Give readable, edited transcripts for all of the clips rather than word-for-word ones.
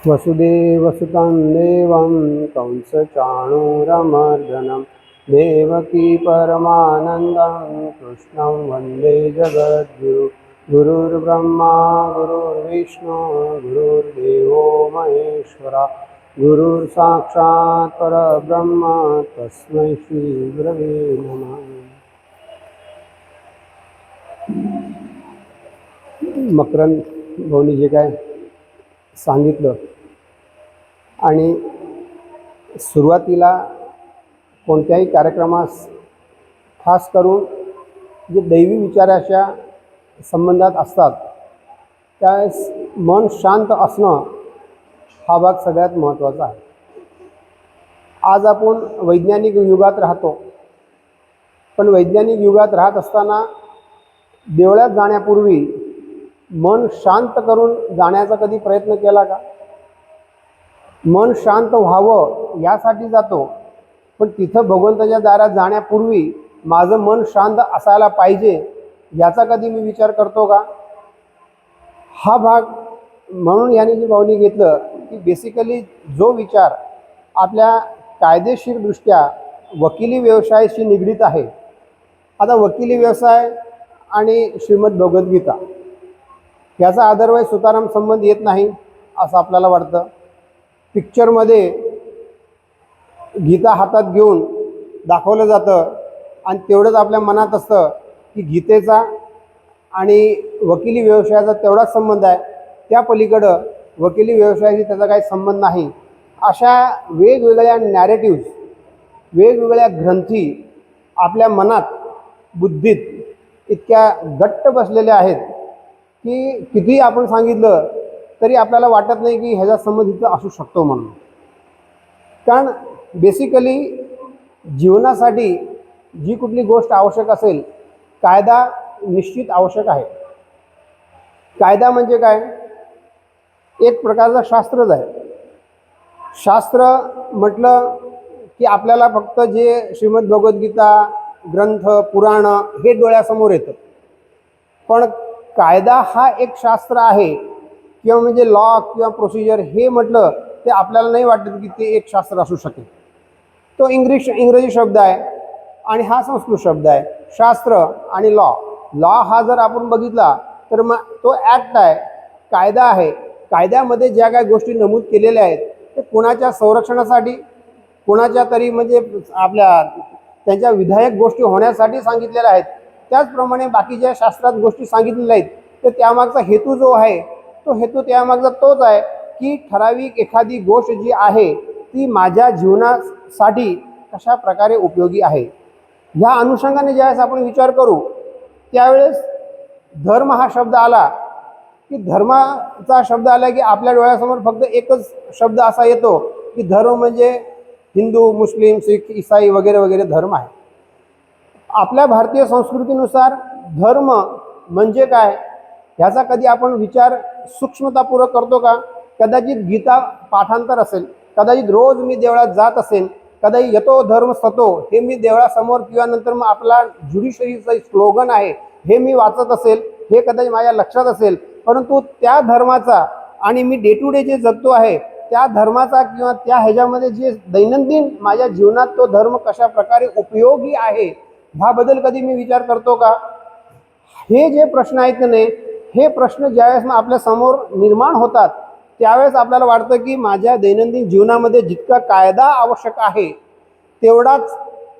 वसुदेवसुतं देवं कंसचाणूरमर्दनं देवकी परमानन्दं कृष्णं वन्दे जगद्गुरु। गुरुर्ब्रह्मा गुरुर्विष्णु गुरुर्देवो महेश्वरा गुरुर्साक्षात् परब्रह्म तस्मै श्रीगुरवे नमः। मकरंद भाऊनी जे काय सांगितलं आणि सुरुवातीला कोणत्याही कार्यक्रमास खास करून जे दैवी विचाराच्या संबंधात असतात त्यावेळेस मन शांत असणं हा भाग सगळ्यात महत्त्वाचा आहे। आज आपण वैज्ञानिक युगात राहतो, पण वैज्ञानिक युगात राहत असताना देवळात जाण्यापूर्वी मन शांत करून जाण्याचा कधी प्रयत्न केला का? मन शांत व्हावं यासाठी जातो, पण तिथं भगवंताच्या दारात जाण्यापूर्वी माझं मन शांत असायला पाहिजे याचा कधी मी विचार करतो का? हा भाग म्हणून याने जी भावनी घेतलं की बेसिकली जो विचार आपल्या कायदेशीरदृष्ट्या वकिली व्यवसायाशी निगडीत आहे। आता वकिली व्यवसाय आणि श्रीमद भगवद्गीता याचा अदरवाईज सुताराम संबंध येत नाही असं आपल्याला वाटतं। पिक्चरमध्ये गीता हातात घेऊन दाखवलं जातं आणि तेवढंच आपल्या मनात असतं की गीतेचा आणि वकिली व्यवसायाचा तेवढाच संबंध आहे, त्या पलीकडं वकिली व्यवसायाशी त्याचा काही संबंध नाही। अशा वेगवेगळ्या नॅरेटिव्ज, वेगवेगळ्या ग्रंथी आपल्या मनात, बुद्धीत इतक्या घट्ट बसलेल्या आहेत की कितीही आपण सांगितलं तरी आपल्याला वाटत नाही की ह्याचा संबंध इथं असू शकतो म्हणून। कारण बेसिकली जीवनासाठी जी कुठली गोष्ट आवश्यक असेल, कायदा निश्चित आवश्यक आहे। कायदा म्हणजे काय? एक प्रकारचं शास्त्रच आहे। शास्त्र म्हटलं की आपल्याला फक्त जे श्रीमद भगवद्गीता ग्रंथ पुराण हे डोळ्यासमोर येतं, पण कायदा हा एक शास्त्र आहे किंवा म्हणजे लॉ किंवा प्रोसिजर हे म्हटलं ते आपल्याला नाही वाटत की ते एक शास्त्र असू शकेल। तो इंग्रजी शब्द आहे आणि हा संस्कृत शब्द आहे, शास्त्र आणि लॉ। लॉ हा जर आपण बघितला तर मग तो ॲक्ट आहे, कायदा आहे। कायद्यामध्ये ज्या काही गोष्टी नमूद केलेल्या आहेत ते कोणाच्या संरक्षणासाठी, कोणाच्या तरी म्हणजे आपल्या त्यांच्या विधायक गोष्टी होण्यासाठी सांगितलेल्या आहेत। त्याचप्रमाणे बाकीच्या शास्त्रात गोष्टी सांगितलेल्या आहेत तर त्यामागचा हेतू जो आहे तो हेतू त्यामागचा तोच आहे की ठराविक एखादी गोष्ट जी आहे ती माझ्या जीवनासाठी कशा प्रकारे उपयोगी आहे। ह्या अनुषंगाने ज्यावेळेस आपण विचार करू त्यावेळेस धर्म हा शब्द आला की धर्माचा शब्द आला की आपल्या डोळ्यासमोर फक्त एकच शब्द असा येतो की धर्म म्हणजे हिंदू, मुस्लिम, सिख, ईसाई वगैरे वगैरे धर्म आहे। आपल्या भारतीय संस्कृतीनुसार धर्म म्हणजे काय ह्याचा कधी आपण विचार सूक्ष्मतापूर्वक करतो का? कदाचित गीता पाठांतर असेल, कदाचित रोज मी देवळात जात असेल, कदाचित यतो धर्म सतो हे मी देवळासमोर किंवा नंतर मग आपला ज्युडिशरीचं स्लोगन आहे हे मी वाचत असेल, हे कदाचित माझ्या लक्षात असेल, परंतु त्या धर्माचा आणि मी डे टू डे जे जगतो आहे त्या धर्माचा किंवा त्या ह्याच्यामध्ये जे दैनंदिन माझ्या जीवनात तो धर्म कशा प्रकारे उपयोगी आहे ह्याबद्दल कधी मी विचार करतो का? हे जे प्रश्न आहेत की नाही, हे प्रश्न ज्यावेळेस मग आपल्या समोर निर्माण होतात त्यावेळेस आपल्याला वाटतं की माझ्या दैनंदिन जीवनामध्ये जितका कायदा आवश्यक आहे तेवढाच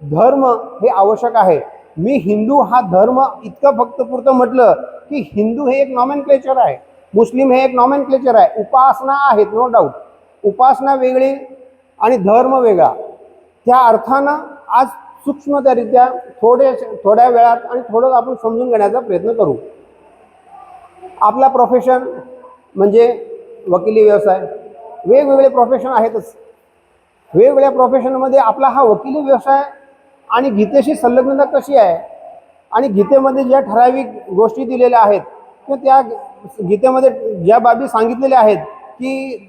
धर्म हे आवश्यक आहे। मी हिंदू हा धर्म इतकं फक्त पुरतं म्हटलं की हिंदू हे एक नॉमेनक्लेचर आहे, मुस्लिम हे एक नॉमेनक्लेचर आहे। उपासना आहेत, नो डाऊट, उपासना वेगळी आणि धर्म वेगळा। त्या अर्थानं आज सूक्ष्मरित्या थोड्या वेळात आणि थोडं आपण समजून घेण्याचा प्रयत्न करू। आपला प्रोफेशन म्हणजे वकिली व्यवसाय, वेगवेगळे प्रोफेशन आहेतच। वेगवेगळ्या प्रोफेशनमध्ये आपला हा वकिली व्यवसाय आणि गीतेशी संलग्नता कशी आहे आणि गीतेमध्ये ज्या ठराविक गोष्टी दिलेल्या आहेत किंवा त्या गीतेमध्ये ज्या बाबी सांगितलेल्या आहेत की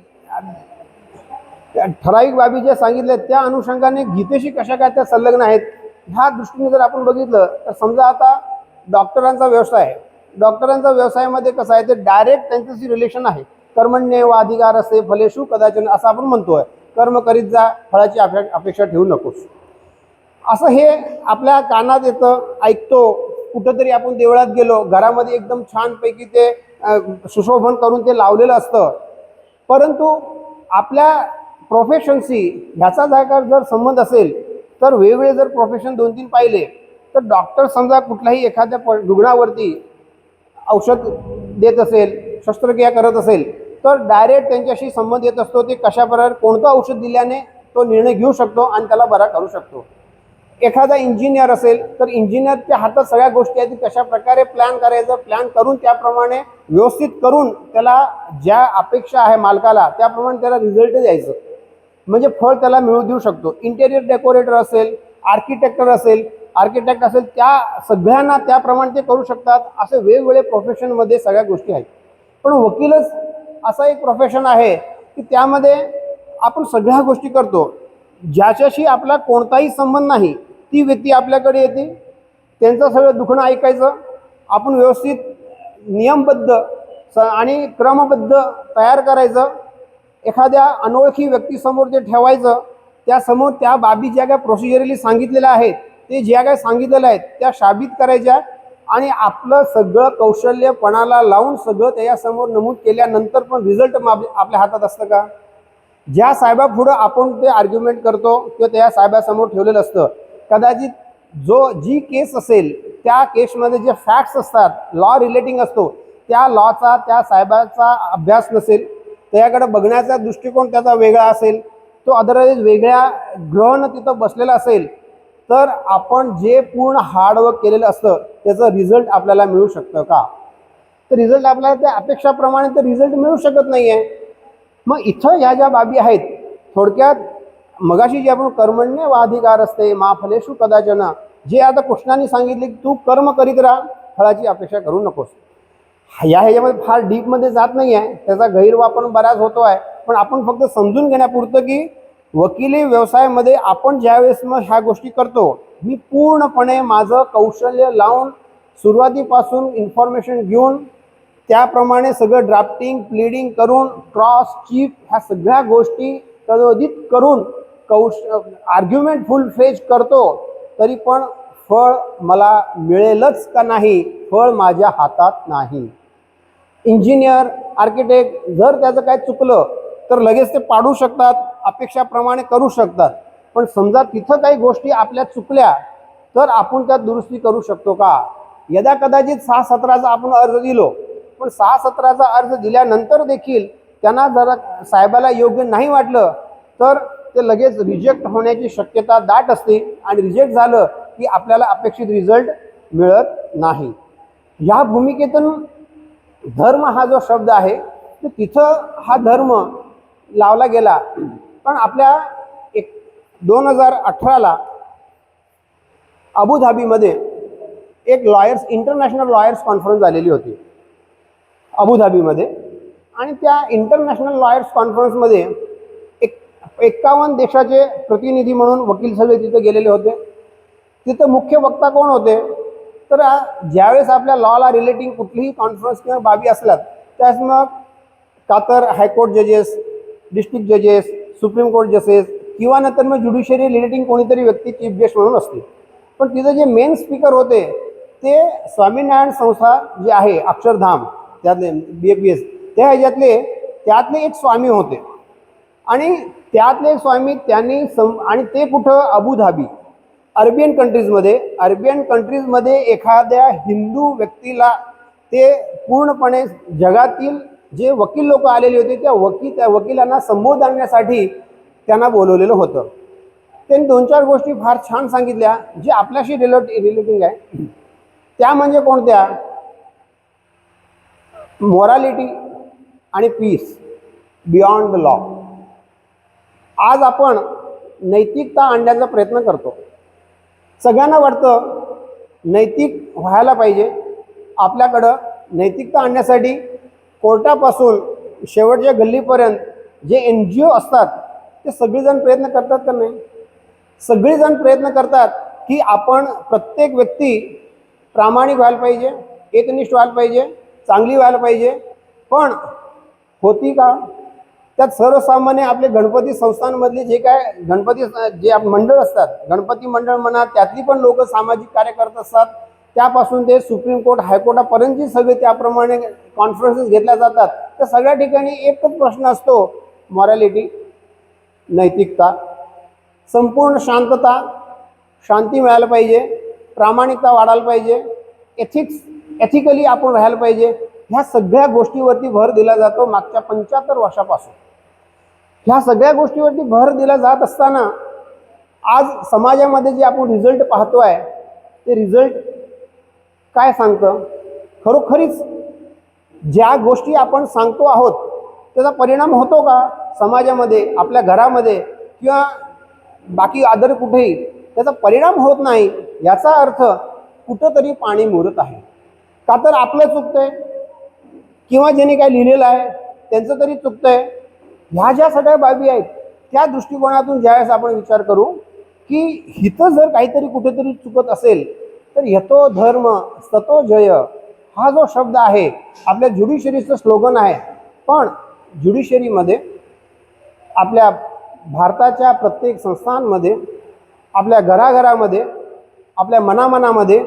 ठराविक बाबी ज्या सांगितल्या त्या अनुषंगाने गीतेशी कशा काय त्या संलग्न आहेत ह्या दृष्टीने जर आपण बघितलं तर समजा आता डॉक्टरांचा व्यवसाय आहे, डॉक्टरांचा व्यवसायामध्ये कसं आहे ते डायरेक्ट त्यांच्याशी रिलेशन आहे। कर्मण्येव अधिकारस्ते फलेषु कदाचन असं आपण म्हणतोय. कर्म करीत जा, फळाची अपेक्षा ठेवू नकोस. असं हे आपल्या कानात येतं, ऐकतो. कुठंतरी आपण देवळात गेलो, घरामध्ये एकदम छानपैकी ते सुशोभन करून ते लावलेलं असतं. परंतु आपल्या प्रोफेशनशी ह्याचा जर संबंध असेल तर वेगवेगळे जर प्रोफेशन 2-3 पाहिले तर डॉक्टर समजा कुठल्याही एखाद्या रुग्णावरती औषध देत असेल, शस्त्रक्रिया करत असेल तर डायरेक्ट त्यांच्याशी संबंध येत असतो. ते कशाप्रकारे कोणतं औषध दिल्याने तो निर्णय घेऊ शकतो आणि त्याला बरा करू शकतो. एखादा इंजिनियर असेल तर इंजिनियरच्या हातात सगळ्या गोष्टी आहेत, कशा प्रकारे प्लॅन करायचं, प्लॅन करून त्याप्रमाणे व्यवस्थित करून त्याला ज्या अपेक्षा आहे मालकाला त्याप्रमाणे त्याला रिझल्ट द्यायचं, म्हणजे फळ त्याला मिळू देऊ शकतो. इंटेरियर डेकोरेटर असेल, आर्किटेक्ट असेल, त्या सगळ्यांना त्याप्रमाणे ते करू शकतात. असे वेगवेगळे प्रोफेशनमध्ये सगळ्या गोष्टी आहेत. पण वकीलच असं एक प्रोफेशन आहे की त्यामध्ये आपण सगळ्या गोष्टी करतो. ज्याच्याशी आपला कोणताही संबंध नाही ती व्यक्ती आपल्याकडे येते, त्यांचं सगळं दुखणं ऐकायचं, आपण व्यवस्थित नियमबद्ध आणि क्रमबद्ध तयार करायचं. एखाद्या अनोळखी व्यक्तीसमोर ते ठेवायचं, त्यासमोर त्या बाबी ज्या काय प्रोसिजरली सांगितलेल्या आहेत ते ज्या काय सांगितलेल्या आहेत त्या साबित करायच्या आणि आपलं सगळं कौशल्यपणाला लावून सगळं त्याच्यासमोर नमूद केल्यानंतर पण रिझल्ट आपल्या हातात असतं का? ज्या साहेबापुढं आपण ते आर्ग्युमेंट करतो किंवा त्या साहेबासमोर ठेवलेलं असतं, कदाचित जी केस असेल त्या केसमध्ये जे फॅक्ट्स असतात, लॉ रिलेटिंग असतो, त्या लॉचा त्या साहेबाचा अभ्यास नसेल, त्याकडे बघण्याचा दृष्टिकोन त्याचा वेगळा असेल, तो अदरवाईज वेगळ्या ग्रहण तिथं बसलेला असेल, तर आपण जे पूर्ण हार्डवर्क केलेलं असतं त्याचं रिझल्ट आपल्याला मिळू शकतं का? तर रिझल्ट आपल्याला त्या अपेक्षाप्रमाणे तर रिझल्ट मिळू शकत नाही आहे. मग इथं ह्या ज्या बाबी आहेत, थोडक्यात मगाशी जे आपण कर्मण्येव अधिकारस्ते मा फलेषु कदाचन, जे आता कृष्णाने सांगितले की तू कर्म करीत राहा, फळाची अपेक्षा करू नकोस. ह्याच्यामध्ये फार डीपमध्ये जात नाही आहे, त्याचा गैरवापर बराच होतो आहे. पण आपण फक्त समजून घेण्यापुरतं की वकिली व्यवसायामध्ये आपण ज्यावेळेस मग ह्या गोष्टी करतो, मी पूर्णपणे माझं कौशल्य लावून सुरुवातीपासून इन्फॉर्मेशन घेऊन त्याप्रमाणे सगळं ड्राफ्टिंग प्लीडिंग करून क्रॉस चीफ ह्या सगळ्या गोष्टी तदोदित करून आर्ग्युमेंट फुल फ्लेज करतो, तरी पण फळ मला मिळेलच का नाही, फळ माझ्या हातात नाही. इंजिनियर आर्किटेक्ट जर त्याचं काय चुकलं तर लगेच ते पाडू शकतात, अपेक्षाप्रमाणे करू शकतात. पण समजा तिथं काही गोष्टी आपल्या चुकल्या तर आपण त्यात दुरुस्ती करू शकतो का? यदा कदाचित 6-17चा आपण अर्ज दिलो, पण 6-17चा अर्ज दिल्यानंतर देखील त्यांना जरा साहेबाला योग्य नाही वाटलं तर ते लगेच रिजेक्ट होण्याची शक्यता दाट असते आणि रिजेक्ट झालं की आपल्याला अपेक्षित रिझल्ट मिळत नाही. ह्या भूमिकेतून धर्म हा जो शब्द आहे तर तिथं हा धर्म लावला गेला. पण आपल्या 2018ला अबुधाबीमध्ये एक इंटरनॅशनल लॉयर्स कॉन्फरन्स झालेली होती अबुधाबीमध्ये. आणि त्या इंटरनॅशनल लॉयर्स कॉन्फरन्समध्ये 51 देशाचे प्रतिनिधी म्हणून वकील सगळे तिथे गेलेले होते. तिथं मुख्य वक्ता कोण होते तर ज्यावेळेस आपल्या लॉला रिलेटिंग कुठलीही कॉन्फरन्स किंवा बाबी असतात त्यास मग कातर हायकोर्ट जजेस, डिस्ट्रिक्ट जजेस, सुप्रीम कोर्ट जजेस किंवा नंतर मग ज्युडिशरी रिलेटिंग कोणीतरी व्यक्ती चीफ गेस्ट म्हणून असते. पण तिथं जे मेन स्पीकर होते ते स्वामीनारायण संस्था जे आहे अक्षरधाम त्यातले BAPS त्या ह्याच्यातले त्यातले एक स्वामी होते. आणि त्यातले स्वामी त्यांनी आणि ते कुठं अबुधाबी अरेबियन कंट्रीजमध्ये एखाद्या हिंदू व्यक्तीला ते पूर्णपणे जगातील जे वकील लोक आलेले होते त्या वकिलांना संबोधण्यासाठी त्यांना बोलवलेलं होतं. त्यांनी 2-4 गोष्टी फार छान सांगितल्या जे आपल्याशी रिलेटिंग आहे. त्या म्हणजे कोणत्या? मोरालिटी आणि पीस बियॉन्ड द लॉ. आज आपण नैतिकता आणण्याचा प्रयत्न करतो. सगळ्यांना वाटतं नैतिक व्हायला पाहिजे. आपल्याकडं नैतिकता आणण्यासाठी कोर्टापासून शेवटच्या गल्लीपर्यंत जे NGO असतात ते सगळेजण प्रयत्न करतात का नाही? सगळेजण प्रयत्न करतात की आपण प्रत्येक व्यक्ती प्रामाणिक व्हायला पाहिजे, एकनिष्ठ व्हायला पाहिजे, चांगली व्हायला पाहिजे. पण होती का? त्यात सर्वसामान्य आपले गणपती संस्थांमधले जे काय गणपती जे मंडळ असतात, गणपती मंडळ म्हणा, त्यातली पण लोक सामाजिक कार्य करत असतात. त्यापासून ते सुप्रीम कोर्ट हायकोर्टापर्यंतची सगळे त्याप्रमाणे कॉन्फरन्सेस घेतल्या जातात. तर सगळ्या ठिकाणी एकच प्रश्न असतो, मॉरॅलिटी, नैतिकता, संपूर्ण शांतता, शांती मिळायला पाहिजे, प्रामाणिकता वाढायला पाहिजे, एथिकली आपण राहायला पाहिजे. ह्या सगळ्या गोष्टीवरती भर दिला जातो मागच्या 75 वर्षापासून. ह्या सगळ्या गोष्टीवरती भर दिला जात असताना आज समाजामध्ये जे आपण रिझल्ट पाहतोय ते रिझल्ट काय सांगतं? खरोखरीच ज्या गोष्टी आपण सांगतो आहोत त्याचा परिणाम होतो का समाजामध्ये, आपल्या घरामध्ये किंवा बाकी अदर कुठेही? त्याचा परिणाम होत नाही. याचा अर्थ कुठंतरी पाणी मुरत आहे. का तर आपलं चुकतंय किंवा ज्यांनी काय लिहिलेलं आहे त्यांचं तरी चुकतंय. ह्या ज्या सगळ्या बाबी आहेत त्या दृष्टिकोनातून ज्यावेळेस आपण विचार करू की हिथं जर काहीतरी कुठेतरी चुकत असेल तर यतो धर्म ततो जय हा जो शब्द आहे आपल्या ज्युडिशरीचं स्लोगन आहे. पण ज्युडिशरीमध्ये आपल्या भारताच्या प्रत्येक संस्थांमध्ये, आपल्या घराघरामध्ये, आपल्या मनामनामध्ये,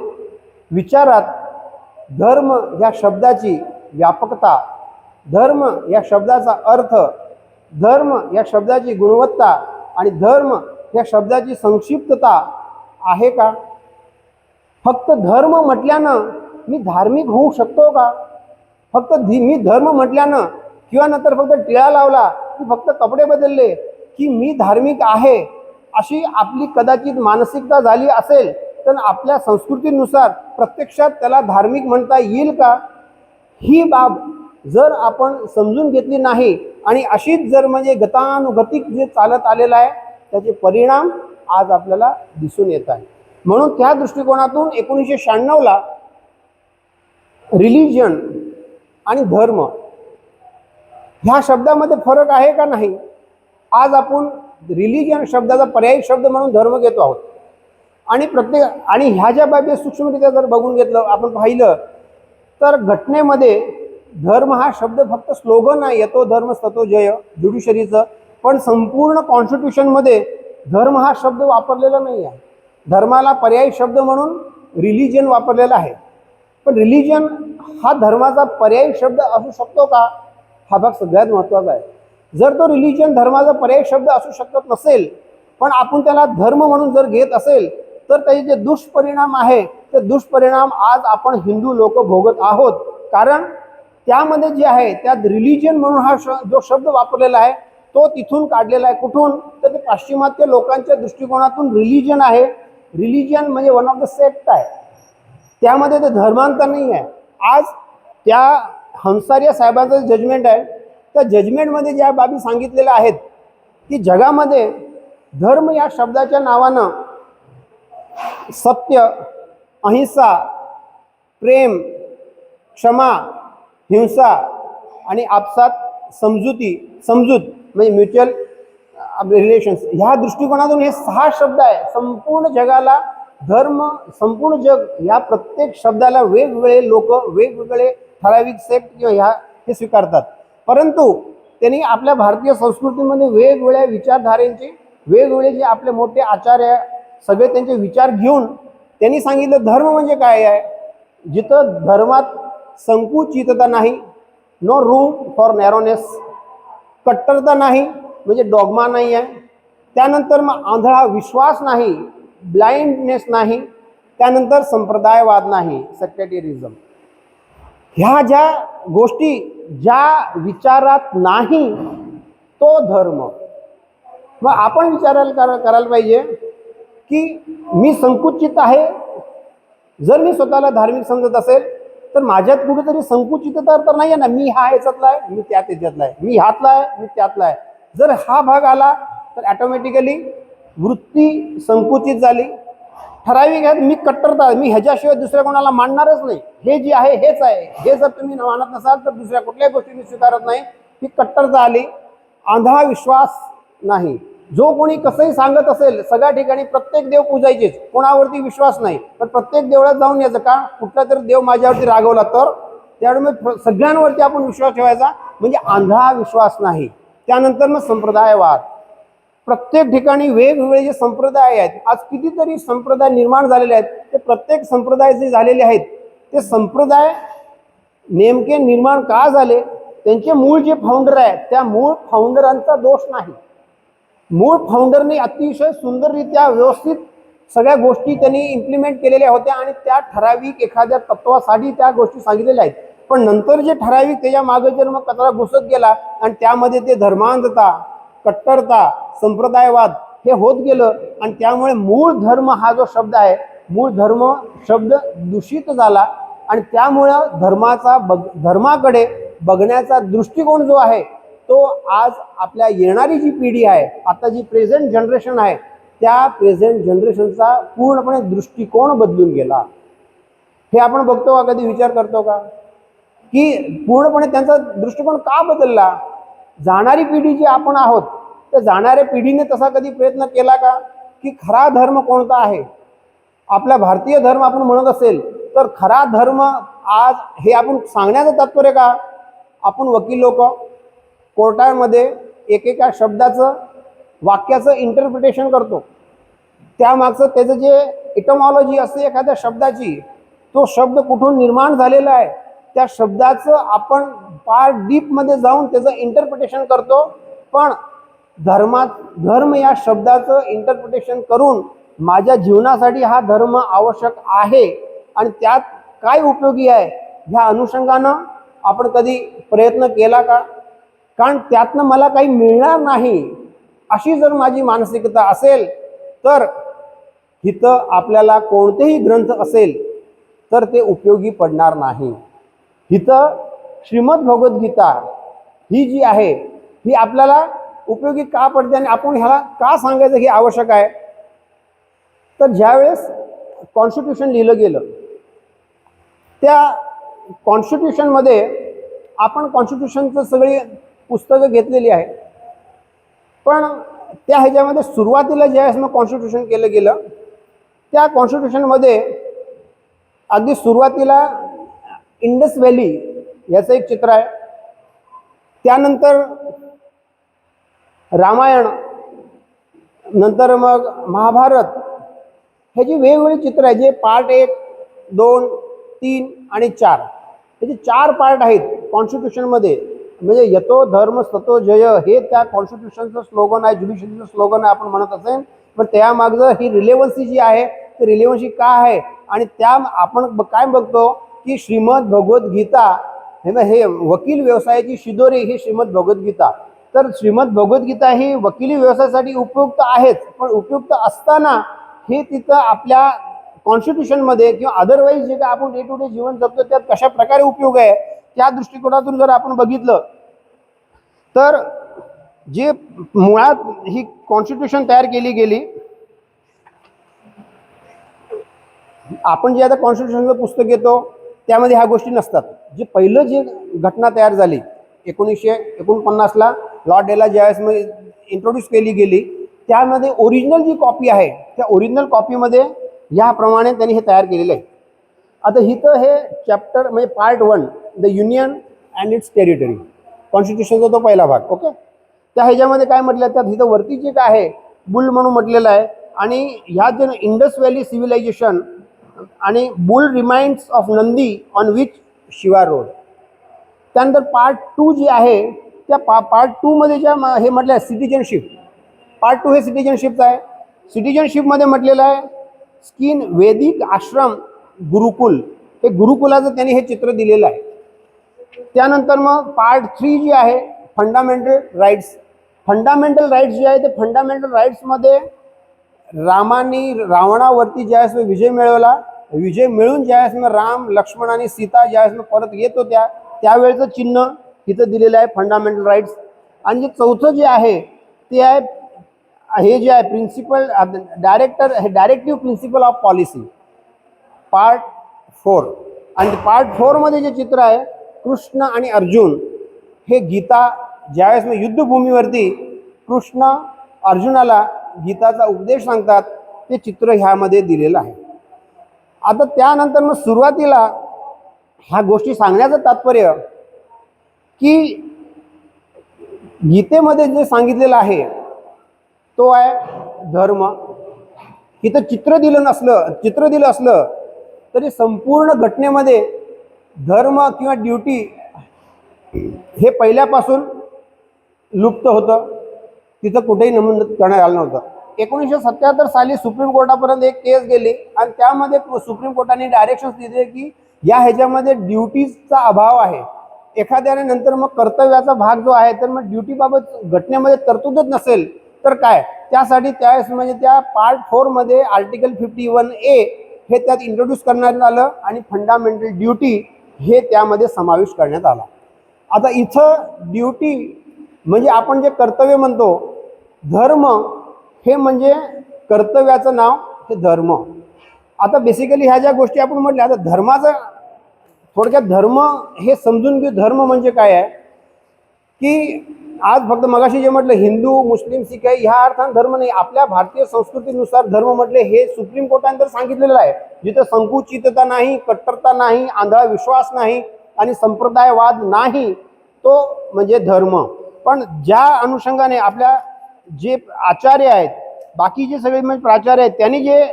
विचारात धर्म या शब्दाची व्यापकता, धर्म या शब्दाचा अर्थ, धर्म या शब्दाची गुणवत्ता आणि धर्म या शब्दाची संक्षिप्तता आहे का? फक्त धर्म म्हटल्यानं मी धार्मिक होऊ शकतो का? फक्त मी धर्म म्हटल्यानं किंवा नंतर फक्त टिळा लावला की फक्त कपडे बदलले की मी धार्मिक आहे अशी आपली कदाचित मानसिकता झाली असेल तर आपल्या संस्कृतीनुसार प्रत्यक्षात त्याला धार्मिक म्हणता येईल का? ही बाब जर आपण समजून घेतली नाही आणि अशीच जर म्हणजे गतानुगतिक जे चालत आलेलं आहे त्याचे परिणाम आज आपल्याला दिसून येत आहे. म्हणून त्या दृष्टिकोनातून 1996ला रिलिजन आणि धर्म ह्या शब्दामध्ये फरक आहे का नाही? आज आपण रिलिजन शब्दाचा पर्यायी शब्द म्हणून धर्म घेतो आहोत आणि आणि ह्या ज्या बाबी सूक्ष्मरित्या जर बघून घेतलं, आपण पाहिलं तर घटनेमध्ये धर्म हा शब्द फक्त स्लोगन आहे, येतो धर्म ततो जय ज्युडिशरीचं, पण संपूर्ण कॉन्स्टिट्यूशनमध्ये धर्म हा शब्द वापरलेला नाही आहे. धर्माला पर्यायी शब्द म्हणून रिलिजन वापरलेला आहे. पण रिलिजन हा धर्माचा पर्यायी शब्द असू शकतो का? हा भाग सगळ्यात महत्त्वाचा आहे. जर तो रिलिजन धर्माचा पर्यायी शब्द असू शकत नसेल पण आपण त्याला धर्म म्हणून जर घेत असेल तर त्याचे जे दुष्परिणाम आहे ते दुष्परिणाम आज आपण हिंदू लोक भोगत आहोत. कारण त्यामध्ये जे आहे त्यात रिलिजन म्हणून हा जो शब्द वापरलेला आहे तो तिथून काढलेला आहे. कुठून? तर ते पाश्चिमात्य लोकांच्या दृष्टिकोनातून रिलिजन आहे. रिलिजन म्हणजे वन ऑफ द सेक्ट आहे, त्यामध्ये ते धर्मांतर नाही आहे. आज त्या हंसारिया साहेबांचं जजमेंट आहे, त्या जजमेंटमध्ये ज्या बाबी सांगितलेल्या आहेत की जगामध्ये धर्म या शब्दाच्या नावानं सत्य, अहिंसा, प्रेम, क्षमा, हिंसा आणि आपसात समजूत म्हणजे म्युच्युअल रिलेशन्स ह्या दृष्टिकोनातून हे 6 शब्द आहे. संपूर्ण जगाला धर्म, संपूर्ण जग या प्रत्येक शब्दाला वेगवेगळे लोक, वेगवेगळे ठराविक सेक्ट किंवा हे स्वीकारतात. परंतु त्यांनी आपल्या भारतीय संस्कृतीमध्ये वेगवेगळ्या विचारधारेचे वेगवेगळे जे आपले मोठे आचार्य सगळे त्यांचे विचार घेऊन त्यांनी सांगितलं धर्म म्हणजे काय आहे. जिथं धर्मात संकुचितता नाही, नो रूम फॉर नॅरोनेस, कट्टरता नाही म्हणजे डॉगमा नाही आहे, त्यानंतर मग आंधळा विश्वास नाही, ब्लाइंडनेस नाही, त्यानंतर संप्रदायवाद नाही, सेक्टेरियनिझम. ह्या ज्या गोष्टी ज्या विचारात नाही तो धर्म. मग आपण करायला पाहिजे की मी संकुचित आहे. जर मी स्वतःला धार्मिक समजत असेल तर माझ्यात कुठेतरी संकुचितता तर नाही आहे ना. मी हा ह्याच्यातला आहे, मी त्यात ह्याच्यातला आहे, मी ह्यातला आहे, मी त्यातला आहे. जर हा भाग आला तर ॲटोमॅटिकली वृत्ती संकुचित झाली. ठराविक आहेत, मी कट्टरता, मी ह्याच्याशिवाय दुसऱ्या कोणाला मानणारच नाही, हे जे आहे हेच आहे, हे जर तुम्ही मानत नसाल तर दुसऱ्या कुठल्याही गोष्टी मी स्वीकारत नाही, ही कट्टरता आली. आंधळा विश्वास नाही. जो कोणी कसंही सांगत असेल सगळ्या ठिकाणी प्रत्येक देव पूजायचेच, कोणावरती विश्वास नाही, पण प्रत्येक देवळात जाऊन यायचं का? कुठला तरी देव माझ्यावरती रागवला तर त्यामुळे सगळ्यांवरती आपण विश्वास ठेवायचा, म्हणजे आंधळा विश्वास नाही. त्यानंतर मग संप्रदायवाद. प्रत्येक ठिकाणी वेगवेगळे जे संप्रदाय आहेत, आज कितीतरी संप्रदाय निर्माण झालेले आहेत. ते प्रत्येक संप्रदाय जे झालेले आहेत ते संप्रदाय नेमके निर्माण का झाले, त्यांचे मूळ जे फाउंडर आहेत त्या मूळ फाउंडरांचा दोष नाही. मूळ फाउंडरने अतिशय सुंदररित्या व्यवस्थित सगळ्या गोष्टी त्यांनी इम्प्लिमेंट केलेल्या होत्या आणि त्या ठराविक एखाद्या तत्वासाठी त्या गोष्टी सांगितलेल्या आहेत. पण नंतर जे ठराविक त्याच्या मागे जर मग कचरा घुसत गेला आणि त्यामध्ये ते धर्मांधता, कट्टरता, संप्रदायवाद हे होत गेलं आणि त्यामुळे मूळ धर्म हा जो शब्द आहे, मूळ धर्म शब्द दूषित झाला आणि त्यामुळं धर्माकडे बघण्याचा दृष्टिकोन जो आहे तो आज आपल्या येणारी जी पिढी आहे, आता जी प्रेझेंट जनरेशन आहे, त्या प्रेझेंट जनरेशनचा पूर्णपणे दृष्टिकोन बदलून गेला. हे आपण बघतो का, कधी विचार करतो का की पूर्णपणे त्यांचा दृष्टिकोन का बदलला? जाणारी पिढी जी आपण आहोत त्या जाणाऱ्या पिढीने तसा कधी प्रयत्न केला का की खरा धर्म कोणता आहे? आपला भारतीय धर्म आपण म्हणत असेल तर खरा धर्म आज हे आपण सांगण्याचं तात्पर्य का? आपण वकील लोक कोर्टामध्ये एकेका शब्दाचं, वाक्याचं इंटरप्रिटेशन करतो. त्यामागचं त्याचं जे इटमॉलॉजी असते एखाद्या शब्दाची, तो शब्द कुठून निर्माण झालेला आहे, त्या शब्दाचं आपण फार डीपमध्ये जाऊन त्याचं इंटरप्रिटेशन करतो. पण धर्म या शब्दाचं इंटरप्रिटेशन करून माझ्या जीवनासाठी हा धर्म आवश्यक आहे आणि त्यात काय उपयोगी आहे ह्या अनुषंगानं आपण कधी प्रयत्न केला का? कारण त्यातनं मला काही मिळणार नाही अशी जर माझी मानसिकता असेल तर इथं आपल्याला कोणतेही ग्रंथ असेल तर ते उपयोगी पडणार नाही. इथं श्रीमद भगवद्गीता ही जी आहे ही आपल्याला उपयोगी का पडते आणि आपण ह्याला का सांगायचं हे आवश्यक आहे? तर ज्यावेळेस कॉन्स्टिट्यूशन लिहिलं गेलं त्या कॉन्स्टिट्यूशनमध्ये आपण कॉन्स्टिट्यूशनचं सगळी पुस्तकं घेतलेली आहे, पण त्या ह्याच्यामध्ये सुरुवातीला ज्यावेळेस मग कॉन्स्टिट्यूशन केलं गेलं त्या कॉन्स्टिट्यूशनमध्ये अगदी सुरुवातीला इंडस व्हॅली याचं एक चित्र आहे. त्यानंतर रामायण, नंतर मग महाभारत, ह्याची वेगवेगळी चित्र आहे जे पार्ट 1, 2, 3 आणि 4 ह्याचे 4 पार्ट आहेत कॉन्स्टिट्यूशनमध्ये. म्हणजे यतो धर्म ततो जय हे त्या कॉन्स्टिट्यूशनचं स्लोगन आहे, ज्युडिशरीचं स्लोगन आहे आपण म्हणत असेल. पण त्यामागचं ही रिलेव्हन्सी जी आहे ती रिलेव्हन्सी का आहे आणि त्या आपण काय बघतो की श्रीमद भगवद्गीता हे वकील व्यवसायाची शिदोरी ही श्रीमद भगवद्गीता. तर श्रीमद भगवद्गीता ही वकिली व्यवसायासाठी उपयुक्त आहेच, पण उपयुक्त असताना हे तिथं आपल्या कॉन्स्टिट्यूशनमध्ये किंवा अदरवाईज जे काय आपण डे टू डे जीवन जगतो त्यात कशा प्रकारे उपयोग आहे त्या दृष्टिकोनातून जर आपण बघितलं तर जे मुळात ही कॉन्स्टिट्यूशन तयार केली गेली, आपण जे आता कॉन्स्टिट्यूशनचं पुस्तक घेतो त्यामध्ये ह्या गोष्टी नसतात. जे पहिलं जे घटना तयार झाली 1949ला लॉर्ड डेला ज्यावेळेस मग इंट्रोड्यूस केली गेली त्यामध्ये ओरिजिनल जी कॉपी आहे त्या ओरिजिनल कॉपीमध्ये याप्रमाणे त्यांनी हे तयार केलेलं आहे. आता इथं हे चॅप्टर म्हणजे part 1 the union and its territory, कॉन्स्टिट्यूशनचा तो पहिला भाग. ओके, त्या ह्याच्यामध्ये काय म्हटलं त्यात इथं वरती जे काय आहे बुल म्हणून म्हटलेलं आहे आणि ह्यात जे इंडस व्हॅली सिव्हिलायझेशन आणि boule reminds of Nandi on which Shiva road. त्यानंतर पार्ट 2 जी आहे त्या पार्ट 2 मध्ये ज्या हे म्हटलं आहे सिटिजनशिप, पार्ट 2 हे सिटिजनशिपचं आहे. सिटिजनशिपमध्ये म्हटलेलं आहे स्किन वैदिक आश्रम गुरुकुल, हे गुरुकुलाचं त्यांनी हे चित्र दिलेलं आहे. त्यानंतर मग पार्ट 3 जी आहे फंडामेंटल राईट्स. फंडामेंटल राईट्स जे आहे ते फंडामेंटल राईट्समध्ये रावणावरती ज्यावेळेस विजय मिळवला, विजय मिळून ज्यावेळेस मग राम, लक्ष्मण आणि सीता ज्यावेळेस मग परत येत होत्या त्यावेळेचं चिन्ह इथं दिलेलं आहे फंडामेंटल राईट्स. आणि जे चौथं जे आहे ते आहे हे जे आहे principle directive principle of policy part 4. आणि पार्ट 4 मध्ये जे चित्र आहे कृष्ण आणि अर्जुन हे गीता ज्यावेळेस मग युद्धभूमीवरती कृष्ण अर्जुनाला गीताचा उपदेश सांगतात ते चित्र ह्यामध्ये दिलेलं आहे. आता त्यानंतर मग सुरुवातीला ह्या गोष्टी सांगण्याचं तात्पर्य की गीतेमध्ये जे सांगितलेलं आहे तो आहे धर्म. इथं चित्र दिलं असलं तरी संपूर्ण घटनेमध्ये धर्म किंवा ड्युटी हे पहिल्यापासून लुप्त होतं, तिथं कुठेही नमूद करण्यात आलं नव्हतं. 1977 साली सुप्रीम कोर्टापर्यंत एक केस गेली आणि त्यामध्ये सुप्रीम कोर्टाने डायरेक्शन्स दिले की या ह्याच्यामध्ये ड्युटीचा अभाव आहे. एखाद्याने नंतर मग कर्तव्याचा भाग जो आहे तर मग ड्युटीबाबत घटनेमध्ये तरतूदच नसेल तर काय, त्यासाठी त्यावेळेस म्हणजे त्या पार्ट 4 मध्ये आर्टिकल 51A हे त्यात इंट्रोड्यूस करण्यात आलं आणि फंडामेंटल ड्युटी हे त्यामध्ये समावेश करण्यात आला. आता इथं ड्युटी म्हणजे आपण जे कर्तव्य म्हणतो, धर्म हे म्हणजे कर्तव्याचं नाव हे धर्म. आता बेसिकली ह्या ज्या गोष्टी आपण म्हटल्या, आता धर्माचं थोडक्यात धर्म हे समजून घेऊ. धर्म म्हणजे काय आहे की आज फक्त मगाशी जे म्हटलं हिंदू मुस्लिम सिख आहे ह्या अर्थानं धर्म नाही. आपल्या भारतीय संस्कृतीनुसार धर्म म्हटले हे सुप्रीम कोर्टाने तर सांगितलेलं आहे, जिथं संकुचितता नाही, कट्टरता नाही, आंधळा विश्वास नाही आणि संप्रदायवाद नाही, तो म्हणजे धर्म. पण ज्या अनुषंगाने आपल्या जे आचार्य आहेत, बाकीचे सगळे म्हणजे प्राचार्य आहेत, त्यांनी जे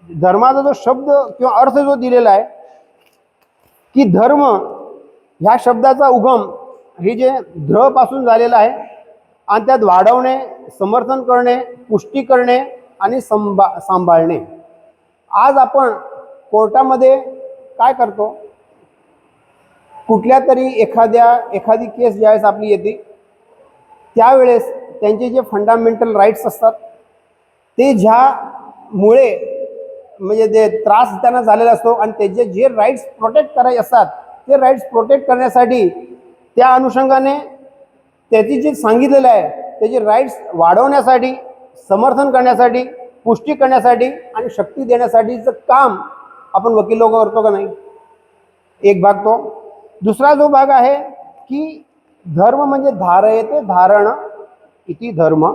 धर्माचा जो शब्द किंवा अर्थ जो दिलेला आहे की धर्म ह्या शब्दाचा उगम हे जे ध्र पासून झालेलं आहे आणि त्यात वाढवणे, समर्थन करणे, पुष्टी करणे आणि सांभाळणे. आज आपण कोर्टामध्ये काय करतो, कुठल्या तरी एखादी केस ज्यावेळेस आपली येते त्यावेळेस त्यांचे जे फंडामेंटल राईट्स असतात ते ज्यामुळे म्हणजे जे त्रास त्यांना झालेला असतो आणि त्याचे जे राईट्स प्रोटेक्ट करायचे असतात ते राईट्स प्रोटेक्ट करण्यासाठी त्या अनुषंगाने त्याची जे सांगितलेलं आहे त्याचे राईट्स वाढवण्यासाठी, समर्थन करण्यासाठी, पुष्टी करण्यासाठी आणि शक्ती देण्यासाठीचं काम आपण वकील लोक करतो का नाही. एक भाग तो. दुसरा जो भाग आहे की धर्म म्हणजे धारयते धारण इति धर्म,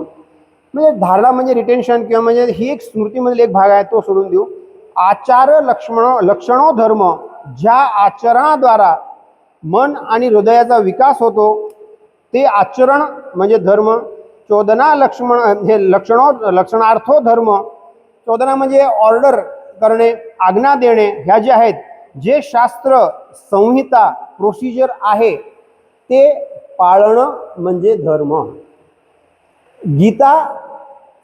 म्हणजे धारणा म्हणजे रिटेन्शन किंवा म्हणजे ही एक स्मृतीमधील एक भाग आहे, तो सोडून देऊ. आचार लक्षणो धर्म, ज्या आचरणाद्वारा मन आणि हृदयाचा विकास होतो ते आचरण म्हणजे धर्म. चोदना हे लक्षणार्थो धर्म. चोदना म्हणजे ऑर्डर करणे, आज्ञा देणे, ह्या जे आहेत, जे शास्त्र संहिता प्रोसिजर आहे ते पाळणं म्हणजे धर्म. गीता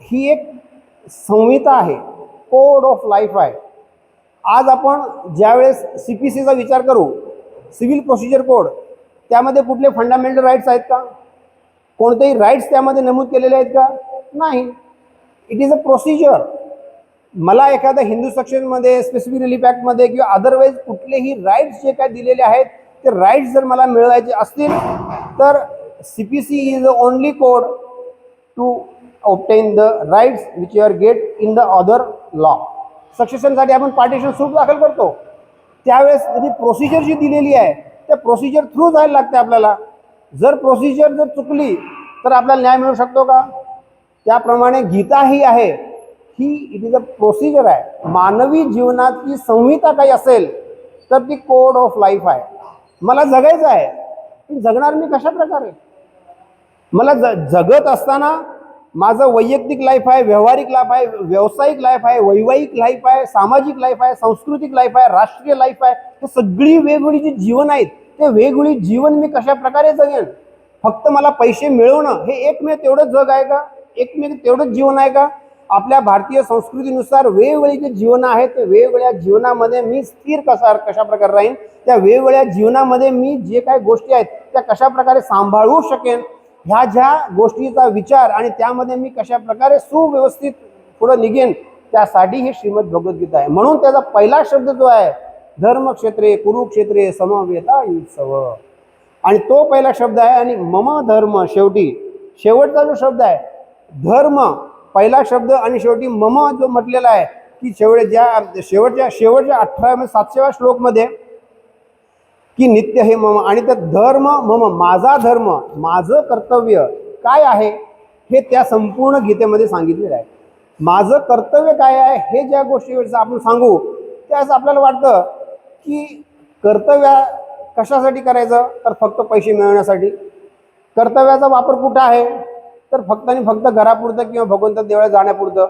ही एक संहिता आहे, कोड ऑफ लाईफ आहे. आज आपण ज्यावेळेस CPCचा विचार करू, सिव्हिल प्रोसिजर कोड, त्यामध्ये कुठले फंडामेंटल राईट्स आहेत का? कोणतेही राईट्स त्यामध्ये नमूद केलेले आहेत का? नाही. It is a procedure. मला एखाद्या हिंदू सेक्शनमध्ये, स्पेसिफिक रिलीफ ॲक्टमध्ये किंवा अदरवाईज कुठलेही राईट्स जे काय दिलेले आहेत ते राईट्स जर मला मिळवायचे असतील तर CPC is the only code to obtain the rights which you are get in the other law. सक्सेशनसाठी आपण पार्टिशन सूट दाखल करतो त्यावेळेस जी प्रोसिजर जी दिलेली आहे त्या प्रोसिजर थ्रू जायला लागते आपल्याला. जर प्रोसिजर जर चुकली तर आपल्याला न्याय मिळू शकतो का? त्याप्रमाणे गीता ही आहे, ही इट इज अ प्रोसिजर आहे. मानवी जीवनाची संहिता काही असेल तर ती कोड ऑफ लाईफ आहे. मला जगायचं आहे, जगणार मी कशा प्रकारे? मला जगत असताना माझं वैयक्तिक लाईफ आहे, व्यावहारिक लाईफ आहे, व्यावसायिक लाईफ आहे, वैवाहिक लाईफ आहे, सामाजिक लाईफ आहे, सांस्कृतिक लाईफ आहे, राष्ट्रीय लाईफ आहे. हे सगळी वेगवेगळी जी जीवन आहेत ते वेगवेगळी जीवन मी कशा प्रकारे जगेन? फक्त मला पैसे मिळवणं हे एकमेव तेवढंच जग आहे का? एकमेव तेवढंच जीवन आहे का? आपल्या भारतीय संस्कृतीनुसार वेगवेगळी जे जीवन आहे ते वेगवेगळ्या जीवनामध्ये मी स्थिर कशा प्रकारे राहीन, त्या वेगवेगळ्या जीवनामध्ये मी जे काही गोष्टी आहेत त्या कशा प्रकारे सांभाळू शकेन, ह्या ज्या गोष्टीचा विचार आणि त्यामध्ये मी कशा प्रकारे सुव्यवस्थित पुढे निघेन, त्यासाठी हे श्रीमद भगवद्गीता आहे. म्हणून त्याचा पहिला शब्द जो आहे धर्मक्षेत्रे कुरुक्षेत्रे समवेता युत्सव, आणि तो पहिला शब्द आहे. आणि मम धर्म शेवटचा जो शब्द आहे धर्म पहिला शब्द आणि शेवटी मम जो म्हटलेला आहे की शेवटच्या 700व्या श्लोकमध्ये की नित्य हे मम, आणि त्या धर्म मम माझा धर्म, माझं कर्तव्य काय आहे हे त्या संपूर्ण गीतेमध्ये सांगितलेलं आहे. माझं कर्तव्य काय आहे हे ज्या गोष्टीवर आपण सांगू त्यास आपल्याला वाटतं की कर्तव्य कशासाठी करायचं, तर फक्त पैसे मिळवण्यासाठी. कर्तव्याचा वापर कुठं आहे, तर फक्त आणि फक्त घरापुरतं किंवा भगवंत देवळात जाण्यापुरतं.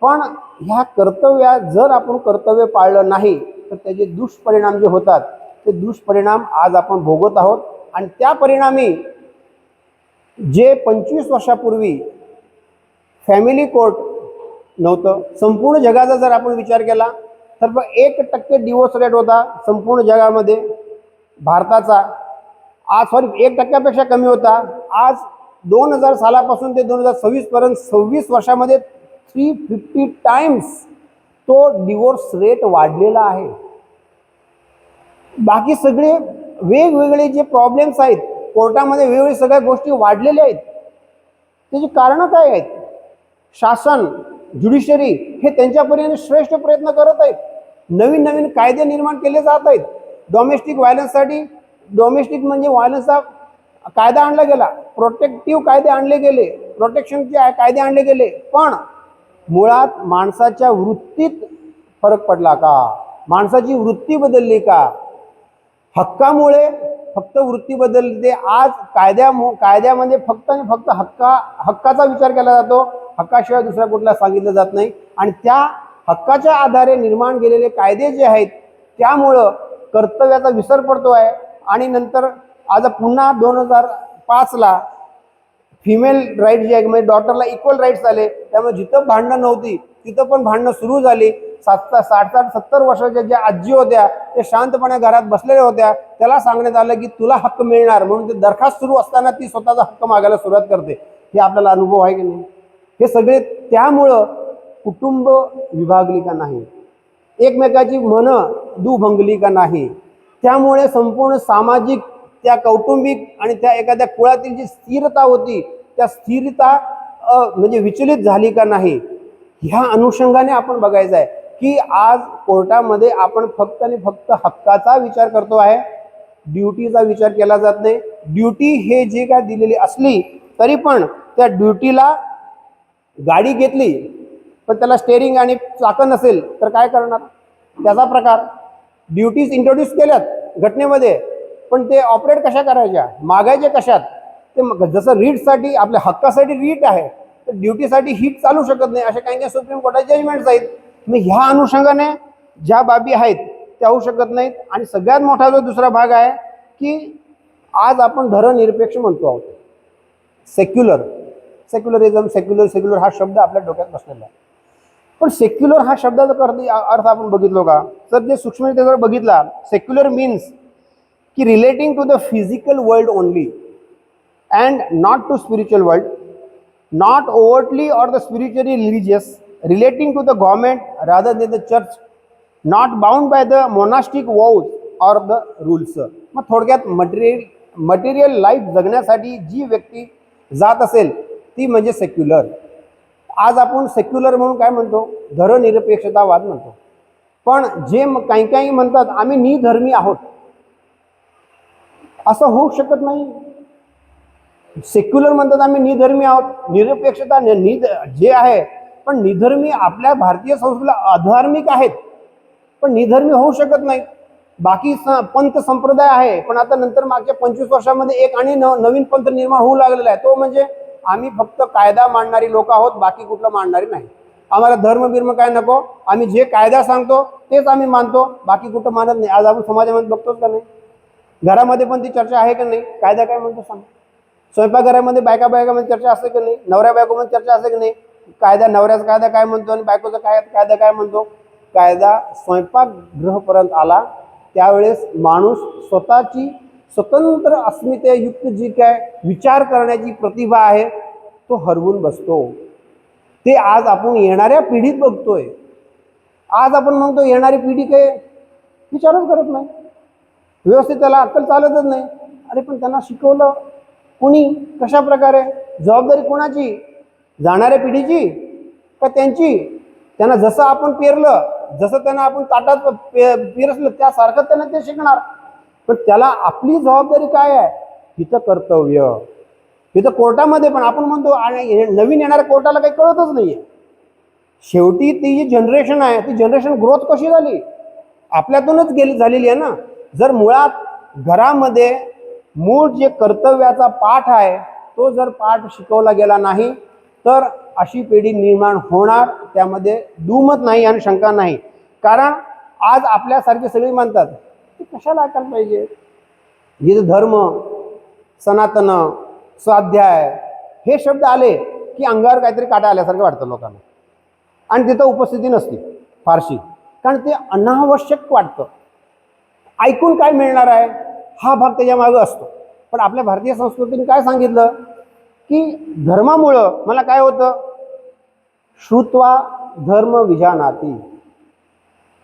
पण ह्या कर्तव्यात जर आपण कर्तव्य पाळलं नाही तर त्याचे दुष्परिणाम जे होतात ते दुष्परिणाम आज आपण भोगत आहोत. आणि त्या परिणामी जे 25 वर्षापूर्वी फॅमिली कोर्ट नव्हतं, संपूर्ण जगाचा जर आपण विचार केला तर 1% डिवोर्स रेट होता संपूर्ण जगामध्ये भारताचा. आज 1% कमी होता. आज 2000 सालापासून ते 2026 पर्यंत 26 वर्षामध्ये 350 टाइम्स तो डिवोर्स रेट वाढलेला आहे. बाकी सगळे वेगवेगळे जे प्रॉब्लेम्स आहेत कोर्टामध्ये, वेगवेगळ्या सगळ्या गोष्टी वाढलेल्या आहेत. त्याची कारणं काय आहेत? शासन, ज्युडिशरी हे त्यांच्यापर्यंत श्रेष्ठ प्रयत्न करत आहेत. नवीन नवीन कायदे निर्माण केले जात आहेत. डोमेस्टिक व्हायलन्ससाठी, डोमेस्टिक म्हणजे व्हायलन्सचा कायदा आणला गेला, प्रोटेक्टिव्ह कायदे आणले गेले, प्रोटेक्शनचे कायदे आणले गेले. पण मुळात माणसाच्या वृत्तीत फरक पडला का? माणसाची वृत्ती बदलली का? हक्कामुळे फक्त वृत्ती बदलते. आज कायद्यामध्ये फक्त आणि फक्त हक्काचा विचार केला जातो. हक्काशिवाय दुसरा कुठला सांगितलं जात नाही. आणि त्या हक्काच्या आधारे निर्माण केलेले कायदे जे आहेत त्यामुळं कर्तव्याचा विसर पडतो आहे. आणि नंतर आज पुन्हा 2005ला फिमेल राईट जे आहे म्हणजे डॉटरला इक्वल राईट्स आले. त्यामुळे जिथं भांडणं नव्हती तिथं पण भांडणं सुरू झाली. 60-70 वर्षाच्या ज्या आजी होत्या ते शांतपणे घरात बसलेल्या होत्या, त्याला सांगण्यात आलं की तुला हक्क मिळणार, म्हणून ते दरखास्त सुरू असताना ती स्वतःचा हक्क मागायला सुरुवात करते. हे आपल्याला अनुभव आहे की नाही? हे सगळे त्यामुळं कुटुंब विभागली का नाही, एकमेकाची मनं दुभंगली का नाही, त्यामुळे संपूर्ण सामाजिक, त्या कौटुंबिक आणि त्या एखाद्या कुळातील जी स्थिरता होती त्या स्थिरता म्हणजे विचलित झाली का नाही, ह्या अनुषंगाने आपण बघायचं आहे की आज कोर्टामध्ये आपण फक्त आणि फक्त हक्काचा विचार करतो आहे, ड्युटीचा विचार केला जात नाही. ड्युटी हे जे काय दिलेली असली तरी पण त्या ड्युटीला गाडी घेतली पण त्याला स्टेअरिंग आणि चाकं नसेल तर काय करणार? त्याचा प्रकार. ड्युटीज इंट्रोड्यूस केल्यात घटनेमध्ये, पण ते ऑपरेट कशा करायच्या, मागायचे कशात? ते जसं रीटसाठी आपल्या हक्कासाठी रीट आहे तर ड्युटीसाठी हीट चालू शकत नाही, असे काही काही सुप्रीम कोर्टाचे जजमेंट्स आहेत. मग ह्या अनुषंगाने ज्या बाबी आहेत त्या होऊ शकत नाहीत. आणि सगळ्यात मोठा जो दुसरा भाग आहे की आज आपण धर्मनिरपेक्ष म्हणतो आहोत, सेक्युलर हा शब्द आपल्या डोक्यात बसलेला आहे. पण सेक्युलर हा शब्दाचा अर्थ आपण बघितलो का? तर जे सूक्ष्मरित्या जर बघितला, सेक्युलर मीन्स की relating to the physical world only and not to spiritual world, not overtly or the spiritually religious, relating to the government rather than the church, not bound by the monastic vows or the rules. मग थोडक्यात material life जगण्यासाठी जी व्यक्ती जात असेल ती म्हणजे secular. आज आपण सेक्युलर म्हणून काय म्हणतो? धर्मनिरपेक्षतावाद म्हणतो. पण जे काही काही म्हणतात आम्ही निधर्मी आहोत, असं होऊ शकत नाही. सेक्युलर म्हणतात आम्ही निधर्मी आहोत, निरपेक्षता जे आहे, पण निधर्मी आपल्या भारतीय संस्कृतीला अधार्मिक आहेत पण निधर्मी होऊ शकत नाही. बाकी पंथ संप्रदाय आहे, पण आता नंतर मागच्या 25 वर्षामध्ये एक आणि नवीन पंथ निर्माण होऊ लागलेला आहे. तो म्हणजे आम्ही फक्त कायदा मांडणारी लोक आहोत, बाकी कुठलं मांडणारी नाही. आम्हाला धर्म काय नको, आम्ही जे कायदा सांगतो तेच आम्ही मानतो, बाकी कुठं मानत नाही. आज आपण समाजामध्ये बघतोच का नाही? घरामध्ये पण ती चर्चा आहे का नाही? कायदा काय म्हणतो सांग. स्वयंपाकघरामध्ये बायकामध्ये चर्चा असते की नाही? नवऱ्या बायकोमध्ये चर्चा असते की नाही? कायदा, नवऱ्याचा कायदा काय म्हणतो आणि बायकोचा कायदा काय म्हणतो? कायदा स्वयंपाकगृहापर्यंत आला त्यावेळेस माणूस स्वतःची स्वतंत्र अस्मितेयुक्त जी काय विचार करण्याची प्रतिभा आहे तो हरवून बसतो. ते आज आपण येणाऱ्या पिढीत बघतोय. आज आपण म्हणतो येणारी पिढी काही विचारच करत नाही, व्यवस्थित त्याला अक्कल चालतच नाही. अरे पण त्यांना शिकवलं कुणी? कशा प्रकारे? जबाबदारी कोणाची? जाणाऱ्या पिढीची का त्यांची? त्यांना जसं आपण पेरलं, जसं त्यांना आपण ताटात पिरसलं त्यासारखं त्यांना ते शिकणार. पण त्याला आपली जबाबदारी काय आहे? तिथं कर्तव्य. तिथं कोर्टामध्ये पण आपण म्हणतो नवीन येणाऱ्या कोर्टाला काही कळतच नाहीये. शेवटी ती जी जनरेशन आहे ती जनरेशन ग्रोथ कशी झाली? आपल्यातूनच झालेली आहे ना. जर मुळात घरामध्ये मूळ जे कर्तव्याचा पाठ आहे तो जर पाठ शिकवला गेला नाही तर अशी पिढी निर्माण होणार, त्यामध्ये दुमत नाही आणि शंका नाही. कारण आज आपल्यासारखे सगळे म्हणतात की कशाला ऐकायला पाहिजे, जिथं धर्म, सनातन, स्वाध्याय हे शब्द आले की अंगावर काहीतरी काटा आल्यासारखं वाटतं लोकांना, आणि तिथं उपस्थिती नसते फारशी, कारण ते अनावश्यक वाटतं. ऐकून काय मिळणार आहे हा भाग त्याच्या मागं असतो. पण आपल्या भारतीय संस्कृतीने काय सांगितलं की धर्मामुळं मला काय होतं, श्रुत्वा धर्म विजानाती,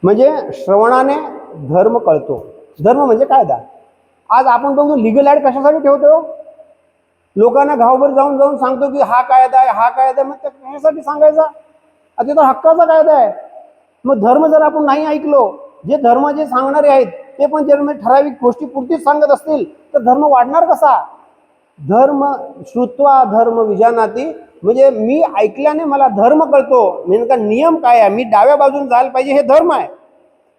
म्हणजे श्रवणाने धर्म कळतो. धर्म म्हणजे कायदा. आज आपण बघतो लिगल ॲड कशासाठी ठेवतो, लोकांना गावभर जाऊन जाऊन सांगतो की हा कायदा आहे, हा कायदा आहे. मग त्या कशासाठी सांगायचा, आता तो हक्काचा कायदा आहे. मग धर्म जर आपण नाही ऐकलो, जे धर्म जे सांगणारे आहेत ते पण जर ठराविक गोष्टी पुरतीच सांगत असतील तर धर्म वाढणार कसा. धर्म श्रुत्वा धर्म विजानाती, म्हणजे मी ऐकल्याने मला धर्म कळतो. नेमका नियम काय आहे, मी डाव्या बाजून जायला पाहिजे हे धर्म आहे,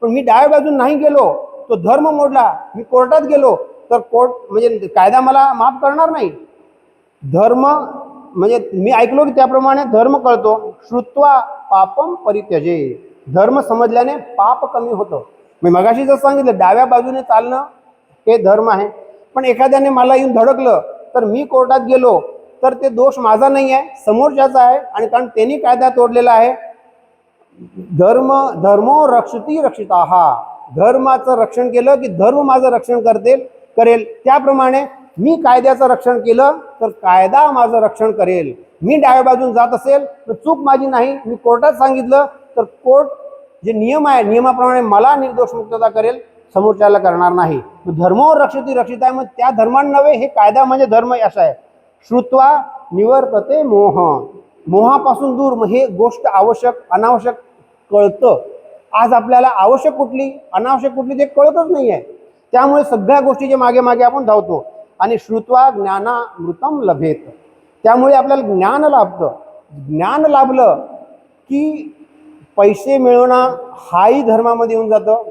पण मी डाव्या बाजून नाही गेलो तो धर्म मोडला. मी कोर्टात गेलो तर कोर्ट म्हणजे कायदा मला माफ करणार नाही. धर्म म्हणजे मी ऐकलो की त्याप्रमाणे धर्म कळतो. श्रुत्वा पापम परित्यजे, धर्म समजल्याने पाप कमी होतं. मी मगाशी जसं सांगितलं डाव्या बाजूने चालणं हे धर्म आहे, पण एखाद्याने मला येऊन धडकलं तर मी कोर्टात गेलो तर ते दोष माझा नाही आहे, समोरच्याचा आहे, आणि कारण त्यांनी कायदा तोडलेला आहे. धर्मो रक्षती रक्षिताहा, धर्माचं रक्षण केलं की धर्म माझं रक्षण करेल. त्याप्रमाणे मी कायद्याचं रक्षण केलं तर कायदा माझं रक्षण करेल. मी डाव्या बाजून जात असेल तर चूक माझी नाही, मी कोर्टात सांगितलं तर कोर्ट जे नियम आहे नियमाप्रमाणे मला निर्दोष मुक्तता करेल, समोरच्याला करणार नाही. धर्मो रक्षती रक्षित आहे, मग त्या धर्मांना नव्हे, हे कायदा म्हणजे धर्म असा आहे. श्रुत्वा निवर्तते मोह, मोहापासून दूर. मग हे गोष्ट आवश्यक अनावश्यक कळतं. आज आपल्याला आवश्यक कुठली अनावश्यक कुठली ते कळतच नाही आहे, त्यामुळे सगळ्या गोष्टीच्या मागे मागे आपण धावतो. आणि श्रुत्वा ज्ञानामृतम लभेत, त्यामुळे आपल्याला ज्ञान लाभतं. ज्ञान लाभलं की पैसे मिळवणं हाही धर्मामध्ये येऊन जातं,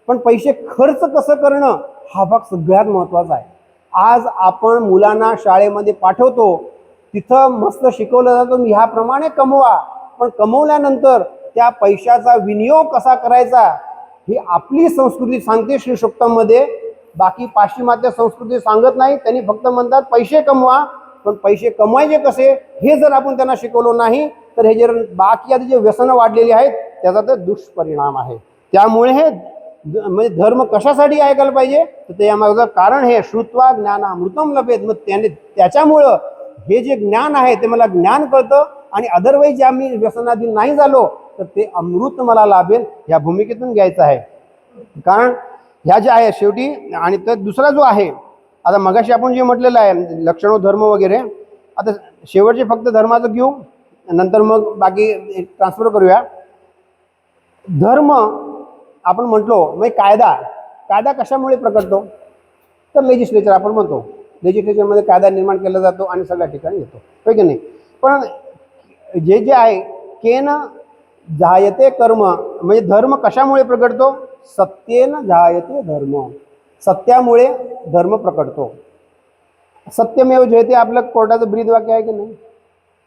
पण पैसे खर्च कसं करणं हा भाग सगळ्यात महत्त्वाचा आहे. आज आपण मुलांना शाळेमध्ये पाठवतो, तिथं मस्त शिकवलं जातं ह्याप्रमाणे कमवा, पण कमवल्यानंतर त्या पैशाचा विनियोग कसा करायचा ही आपली संस्कृती सांगते श्री सूक्तमध्ये. बाकी पाश्चिमात्य संस्कृती सांगत नाही, त्यांनी फक्त म्हणतात पैसे कमवा, पण पैसे कमवायचे कसे हे जर आपण त्यांना शिकवलो नाही तर हे जर बाकी आधी जे व्यसनं वाढलेली आहेत त्याचा तर दुष्परिणाम आहे. त्यामुळे हे म्हणजे धर्म कशासाठी ऐकायला पाहिजे तर ते यामागचं कारण हे श्रुत्वा ज्ञानामृतम लभेत. मग त्याच्यामुळं हे जे ज्ञान आहे ते मला ज्ञान कळतं, आणि अदरवाईज ज्या मी व्यसनाधीन नाही झालो तर ते अमृत मला लाभेल, ह्या भूमिकेतून घ्यायचं आहे. कारण ह्या ज्या आहे शेवटी, आणि तर दुसरा जो आहे आता मगाशी आपण जे म्हटलेलं आहे लक्षणो धर्म वगैरे, आता शेवटचे फक्त धर्माचं घेऊ, नंतर मग बाकी ट्रान्सफर करूया. धर्म आपण म्हटलो मग कायदा कशामुळे प्रकटतो तर लेजिस्लेचर आपण म्हणतो, लेजिस्लेचरमध्ये कायदा निर्माण केला जातो आणि सगळ्या ठिकाणी येतो, होय की नाही. पण जे आहे केन जायते कर्म, म्हणजे धर्म कशामुळे प्रकटतो, सत्येन जायते धर्म, सत्यामुळे धर्म प्रकटतो. सत्यमेव जयते आपलं कोर्टाचं ब्रीद वाक्य आहे की नाही,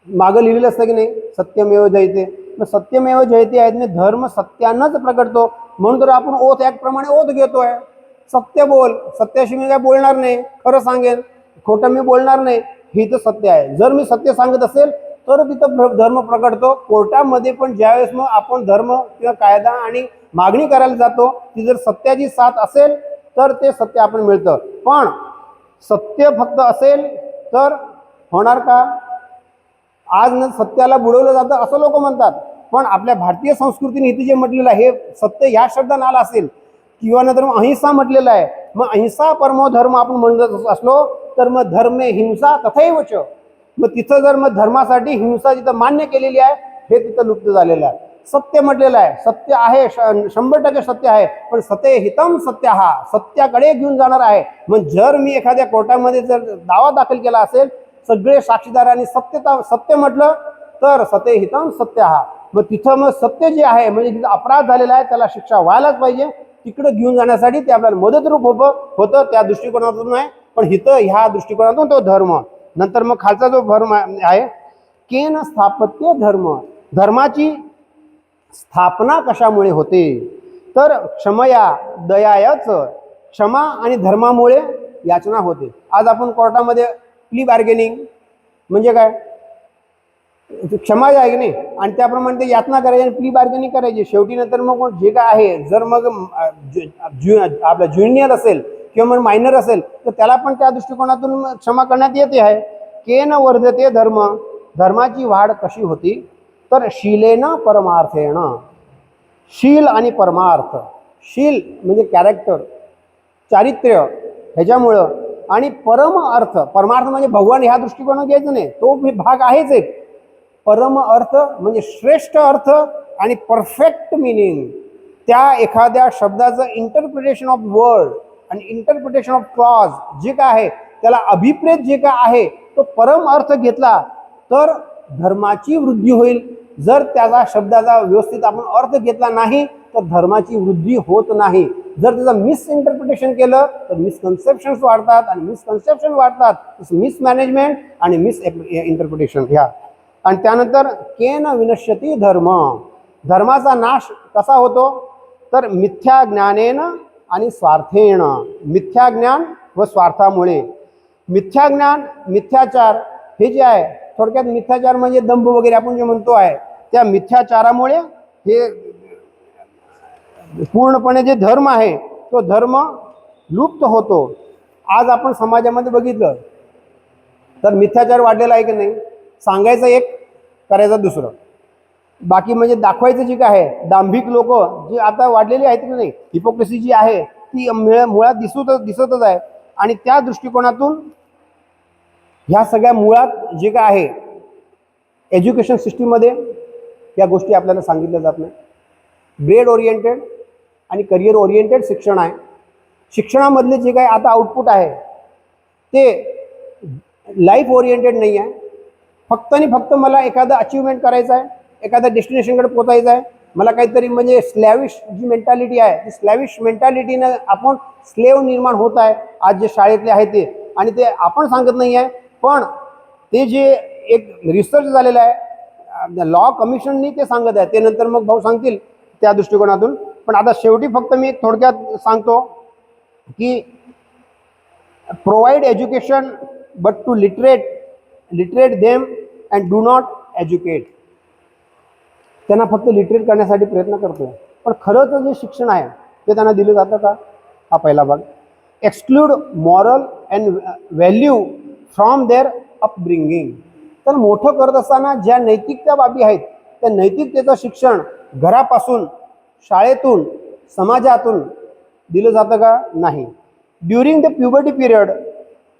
मागं लिहिलेलं असतं की नाही, सत्यमेव जयते. मग सत्यमेव जयते आहेत म्हणजे धर्म सत्यानंच प्रकटतो. म्हणून तर आपण ओथ ॲक्ट प्रमाणे ओथ घेतोय, सत्य बोल, सत्याशी मी काय बोलणार नाही, खरं सांगेन, खोटं मी बोलणार नाही, ही तर सत्य आहे. जर मी सत्य सांगत असेल तर तिथं धर्म प्रकटतो. कोर्टामध्ये पण ज्यावेळेस मग आपण धर्म किंवा कायदा आणि मागणी करायला जातो, ती जर सत्याची साथ असेल तर ते सत्य आपण मिळतं. पण सत्य फक्त असेल तर होणार का, आज न सत्याला बुडवलं जातं असं लोक म्हणतात. पण आपल्या भारतीय संस्कृतीने इथे जे म्हटलेलं आहे हे सत्य ह्या शब्दानं आला असेल, किंवा नंतर मग अहिंसा म्हटलेलं आहे. मग अहिंसा परमो धर्म आपण म्हणत असलो तर मग धर्मे हिंसा तथैवच, मग तिथं जर मग धर्मासाठी हिंसा जिथं मान्य केलेली आहे हे तिथं लुप्त झालेलं आहे. सत्य म्हटलेलं आहे, सत्य आहे, 100% सत्य आहे, पण सत्य हितम सत्य हा सत्याकडे घेऊन जाणार आहे. मग जर मी एखाद्या कोर्टामध्ये जर दावा दाखल केला असेल, सगळे साक्षीदारांनी सत्य म्हटलं तर सत्य हितम सत्य हा, मग तिथं मग सत्य जे आहे म्हणजे तिथं अपराध झालेला आहे त्याला शिक्षा व्हायलाच पाहिजे. तिकडं घेऊन जाण्यासाठी ते आपल्याला मदतरूप होतं त्या दृष्टिकोनातून आहे. पण इथं ह्या दृष्टिकोनातून तो धर्म. नंतर मग खालचा जो धर्म आहे, केन स्थापत्य धर्म, धर्माची स्थापना कशामुळे होते, तर क्षमया दयायच, क्षमा आणि धर्मामुळे याचना होते. आज आपण कोर्टामध्ये प्ली बार्गेनिंग म्हणजे काय, क्षमा आहे की नाही, आणि त्याप्रमाणे ते यातना करायची आणि प्ली बार्गेनिंग करायची. शेवटी नंतर मग जे काय आहे, जर मग आपला ज्युनियर असेल किंवा मग मायनर असेल तर त्याला पण त्या दृष्टिकोनातून क्षमा करण्यात येते आहे. केन वर्धते धर्म, धर्माची वाढ कशी होती, तर शीलेन परमार्थेन, शील आणि परमार्थ. शील म्हणजे कॅरेक्टर, चारित्र्य, ह्याच्यामुळं, आणि परम अर्थ, परमार्थ म्हणजे भगवान ह्या दृष्टिकोनात घ्यायचं नाही, तो भाग आहेच एक. परम अर्थ म्हणजे श्रेष्ठ अर्थ आणि परफेक्ट मिनिंग. त्या एखाद्या शब्दाचं इंटरप्रिटेशन ऑफ वर्ड आणि इंटरप्रिटेशन ऑफ क्लॉज जे काय आहे, त्याला अभिप्रेत जे काय आहे तो परम अर्थ घेतला तर धर्माची वृद्धी होईल. जर त्याचा शब्दाचा व्यवस्थित आपण अर्थ घेतला नाही तर धर्माची वृद्धी होत नाही. जर त्याचं मिसइंटरप्रिटेशन केलं तर मिसकन्सेप्शन्स वाढतात, आणि मिसकन्सेप्शन वाढतात मिसमॅनेजमेंट आणि इंटरप्रिटेशन ह्या. आणि त्यानंतर केन विनश्यती धर्म, धर्माचा नाश कसा होतो, तर मिथ्या ज्ञानेन आणि स्वार्थेन, मिथ्या ज्ञान व स्वार्थामुळे. मिथ्या ज्ञान, मिथ्याचार हे जे आहे, थोडक्यात मिथ्याचार म्हणजे दंभ वगैरे आपण जे म्हणतो आहे, त्या मिथ्याचारामुळे हे पूर्णपणे जे धर्म आहे तो धर्म लुप्त होतो. आज आपण समाजामध्ये बघितलं तर मिथ्याचार वाढलेला आहे की नाही, सांगायचं एक करायचं दुसरं. बाकी म्हणजे दाखवायचं जे काय आहे, दांभिक लोक जे आता वाढलेली आहेत की नाही, हिपोक्रेसी जी आहे ती मुळात दिसतच आहे. आणि त्या दृष्टिकोनातून ह्या सगळ्या मुळात जे काय आहे एज्युकेशन सिस्टीममध्ये या गोष्टी आपल्याला सांगितल्या जात नाही. ग्रेड ओरिएंटेड आणि करिअर ओरिएंटेड शिक्षण आहे. शिक्षणामधले जे काही आता आउटपुट आहे ते लाईफ ओरिएंटेड नाही आहे. फक्त आणि फक्त मला एखादं अचिव्हमेंट करायचं आहे, एखाद्या डेस्टिनेशनकडे पोचायचं आहे, मला काहीतरी म्हणजे स्लॅविश जी मेंटॅलिटी आहे, ती स्लॅविश मेंटॅलिटीनं आपण स्लेव निर्माण होत आहे आज जे शाळेतले आहे ते. आणि ते आपण सांगत नाही आहे, पण ते जे एक रिसर्च झालेलं आहे लॉ कमिशननी ते सांगत आहे, ते नंतर मग भाऊ सांगतील त्या दृष्टिकोनातून. पण आता शेवटी फक्त मी थोडक्यात सांगतो की provide education but to literate them and do not educate. त्यांना फक्त लिटरेट करण्यासाठी प्रयत्न करतो, पण खरंच जे शिक्षण आहे ते त्यांना दिलं जातं का, हा पहिला भाग. Exclude moral and value from their upbringing. तर मोठं करत असताना ज्या नैतिकता बाबी आहेत त्या नैतिकतेचं शिक्षण घरापासून, शाळेतून, समाजातून दिलं जातं का, नाही. During the puberty period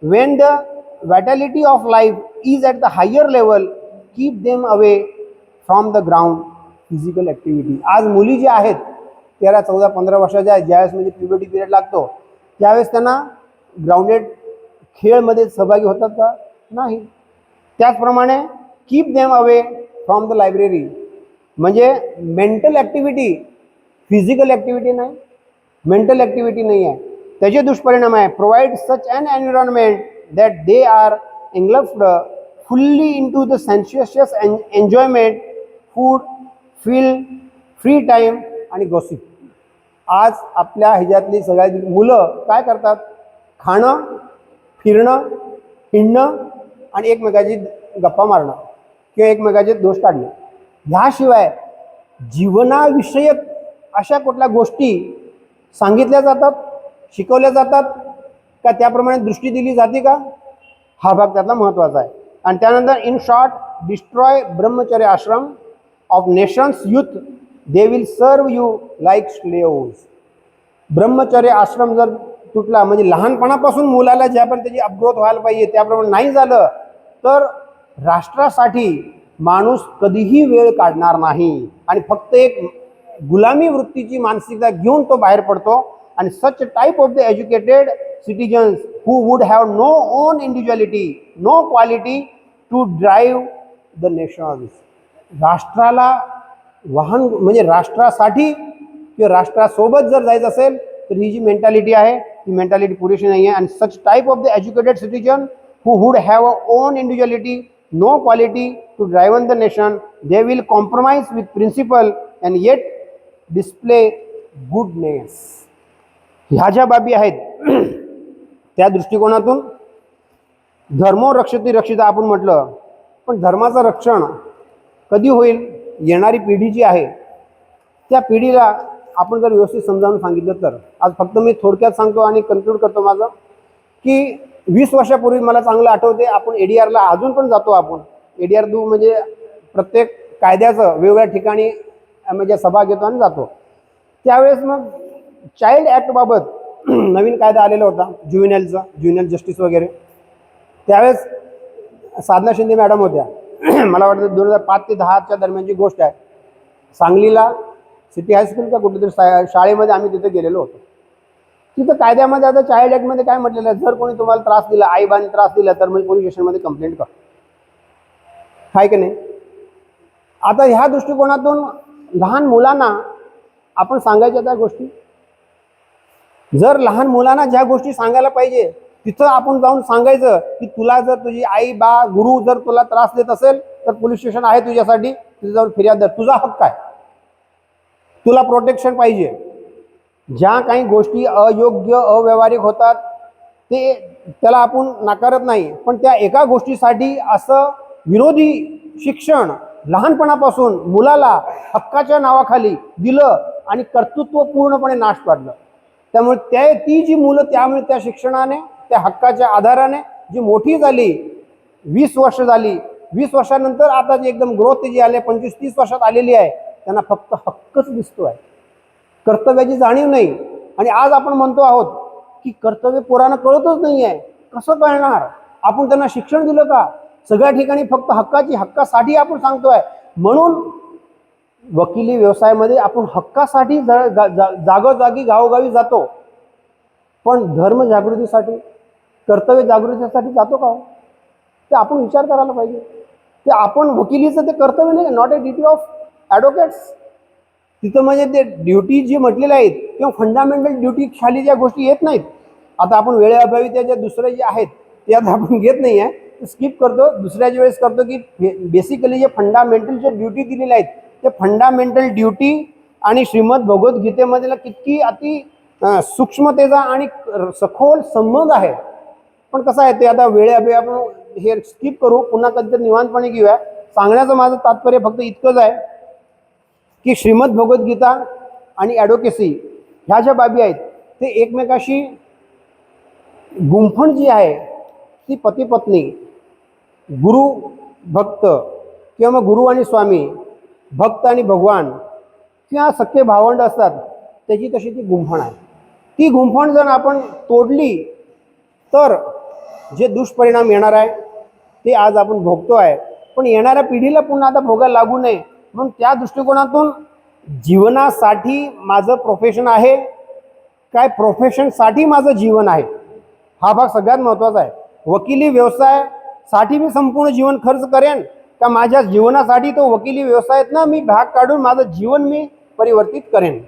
when the vitality of life is at the higher level, keep them away from the ground physical activity. आज मुली ज्या आहेत 13, 14, 15 वर्षाच्या आहेत, ज्यावेळेस म्हणजे प्युबर्टी पिरियड लागतो त्यावेळेस त्यांना ग्राउंडेड खेळमध्ये सहभागी होतात का, नाही. त्याचप्रमाणे keep them away from the library, म्हणजे मेंटल ॲक्टिव्हिटी, फिजिकल ॲक्टिव्हिटी नाही, मेंटल ॲक्टिव्हिटी नाही आहे. त्याचे दुष्परिणाम आहे provide such an environment that they are engulfed fully into the sensuous enjoyment, food, free time आणि गॉसिप. आज आपल्या ह्याच्यातली सगळ्यात मुलं काय करतात, खाणं, फिरणं, हिंडणं आणि एकमेकाची गप्पा मारणं किंवा एकमेकाचे दोष काढणे. ह्याशिवाय जीवनाविषयक अशा कुठल्या गोष्टी सांगितल्या जातात, शिकवल्या जातात का, त्याप्रमाणे दृष्टी दिली जाते का, हा भाग त्यातला महत्त्वाचा आहे. आणि त्यानंतर in short destroy brahmacharya ashram of nations youth, they will serve you like slaves. ब्रह्मचर्य आश्रम जर तुटला म्हणजे लहानपणापासून मुलाला ज्या पण त्याची अपग्रोथ व्हायला पाहिजे त्याप्रमाणे नाही झालं तर राष्ट्रासाठी माणूस कधीही वेळ काढणार नाही आणि फक्त एक गुलामी वृत्तीची मानसिकता घेऊन तो बाहेर पडतो. आणि such type of the educated citizens who would have no own individuality, no quality to drive the nations. राष्ट्राला वाहन म्हणजे राष्ट्रासाठी किंवा राष्ट्रासोबत जर जायचं असेल तर ही जी मेंटॅलिटी आहे ती मेंटॅलिटी पुरेशी नाही आहे. आणि such type of the educated citizen who would have a own individuality, no quality to drive on the nation, they will compromise with principle and yet display goodness. ह्या ज्या बाबी आहेत त्या दृष्टिकोनातून धर्मो रक्षती रक्षिता आपण म्हटलं, पण धर्माचं रक्षण कधी होईल? येणारी पिढी जी आहे त्या पिढीला आपण जर व्यवस्थित समजावून सांगितलं तर. आज फक्त मी थोडक्यात सांगतो आणि कन्क्लूड करतो माझं, की 20 वर्षापूर्वी मला चांगलं आठवते, आपण ADRला अजून पण जातो. आपण ADR म्हणजे प्रत्येक कायद्याचं वेगवेगळ्या ठिकाणी म्हणजे सभा घेतो आणि जातो. त्यावेळेस मग चाइल्ड ॲक्टबाबत नवीन कायदा आलेला होता, ज्युव्हेनाइल जस्टिस वगैरे. त्यावेळेस साधना शिंदे मॅडम होत्या. मला वाटतं 2005 ते 10च्या दरम्यानची गोष्ट आहे. सांगलीला सिटी हायस्कूलच्या कुठेतरी शाळेमध्ये आम्ही तिथे गेलेलो होतो. तिथं कायद्यामध्ये आता चाइल्ड ॲक्टमध्ये काय म्हटलेलं आहे, जर कोणी तुम्हाला त्रास दिला, आईबाने त्रास दिला तर मग पोलीस स्टेशनमध्ये कंप्लेंट कर, आहे की नाही. आता ह्या दृष्टिकोनातून लहान मुलांना आपण सांगायच्या त्या गोष्टी, जर लहान मुलांना ज्या गोष्टी सांगायला पाहिजे तिथं आपण जाऊन सांगायचं की तुला जर तुझी आई बा गुरु जर तुला त्रास देत असेल तर पोलीस स्टेशन आहे तुझ्यासाठी, तिथे जाऊन फिर्याद दर, तुझा हक्क आहे, तुला प्रोटेक्शन पाहिजे. ज्या काही गोष्टी अयोग्य अव्यावहारिक होतात ते त्याला आपण नाकारत नाही, पण त्या एका गोष्टीसाठी असं विरोधी शिक्षण लहानपणापासून मुलाला हक्काच्या नावाखाली दिलं आणि कर्तृत्व पूर्णपणे नाश पाडलं. त्यामुळे ती जी मुलं त्यामुळे त्या शिक्षणाने त्या हक्काच्या आधाराने जी मोठी झाली, 20 वर्ष झाली, 20 वर्षानंतर आता जी एकदम ग्रोथ जी आली 25-30 वर्षात आलेली आहे, त्यांना फक्त हक्कच दिसतो आहे, कर्तव्याची जाणीव नाही. आणि आज आपण म्हणतो आहोत की कर्तव्य पोरांना कळतच नाही आहे. कसं कळणार? आपण त्यांना शिक्षण दिलं का? सगळ्या ठिकाणी फक्त हक्कासाठी आपण सांगतोय. म्हणून वकिली व्यवसायामध्ये आपण हक्कासाठी जागोजागी गावोगावी जातो, पण धर्म जागृतीसाठी कर्तव्य जागृतीसाठी जातो का? ते आपण विचार करायला पाहिजे. ते आपण वकिलीचं ते कर्तव्य नाही, not a duty of advocates. तिथं म्हणजे ते ड्युटी जी म्हटलेल्या आहेत किंवा फंडामेंटल ड्युटी खाली ज्या गोष्टी येत नाहीत. आता आपण वेळेअभावी त्या ज्या दुसऱ्या जे आहेत ते आता आपण घेत नाही आहे, स्किप करतो, दुसऱ्याच्या वेळेस करतो. की बेसिकली जे फंडामेंटल जे ड्युटी दिलेल्या आहेत ते फंडामेंटल ड्युटी आणि श्रीमद भगवद्गीतेमधला किती अति सूक्ष्मतेचा आणि सखोल संबंध आहे. पण कसं आहे ते आता वेळेअभावी आपण हे स्किप करू, पुन्हा कधीतरी निवांतपणे घेऊया. सांगण्याचं माझं तात्पर्य फक्त इतकंच आहे की श्रीमद भगवद्गीता आणि ॲडव्होकेसी ह्या ज्या बाबी आहेत ते एकमेकाशी गुंफण जी आहे ती पती पत्नी, गुरु भक्त किंवा मग गुरु आणि स्वामी, भक्त आणि भगवान किंवा सख्खे भावंड असतात, त्याची तशी ती गुंफण आहे. ती गुंफण जर आपण तोडली तर जे दुष्परिणाम येणार आहे ते आज आपण भोगतो आहे, पण येणाऱ्या पिढीला पुन्हा आता भोगायला लागू नये म्हणून त्या दृष्टिकोनातून जीवनासाठी माझं प्रोफेशन आहे काय, प्रोफेशनसाठी माझं जीवन आहे, हा भाग सगळ्यात महत्त्वाचा आहे. वकिली व्यवसायासाठी मी संपूर्ण जीवन खर्च करेन का माझ्या जीवनासाठी तो वकिली व्यवसायातनं मी भाग काढून माझं जीवन मी परिवर्तित करेन,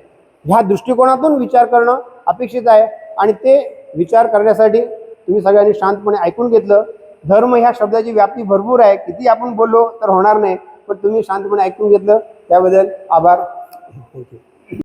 ह्या दृष्टिकोनातून विचार करणं अपेक्षित आहे. आणि ते विचार करण्यासाठी तुम्ही सगळ्यांनी शांतपणे ऐकून घेतलं. धर्म ह्या शब्दाची व्याप्ती भरपूर आहे, किती आपण बोललो तर होणार नाही, पण तुम्ही शांतपणे ऐकून घेतलं त्याबद्दल आभार. थँक्यू.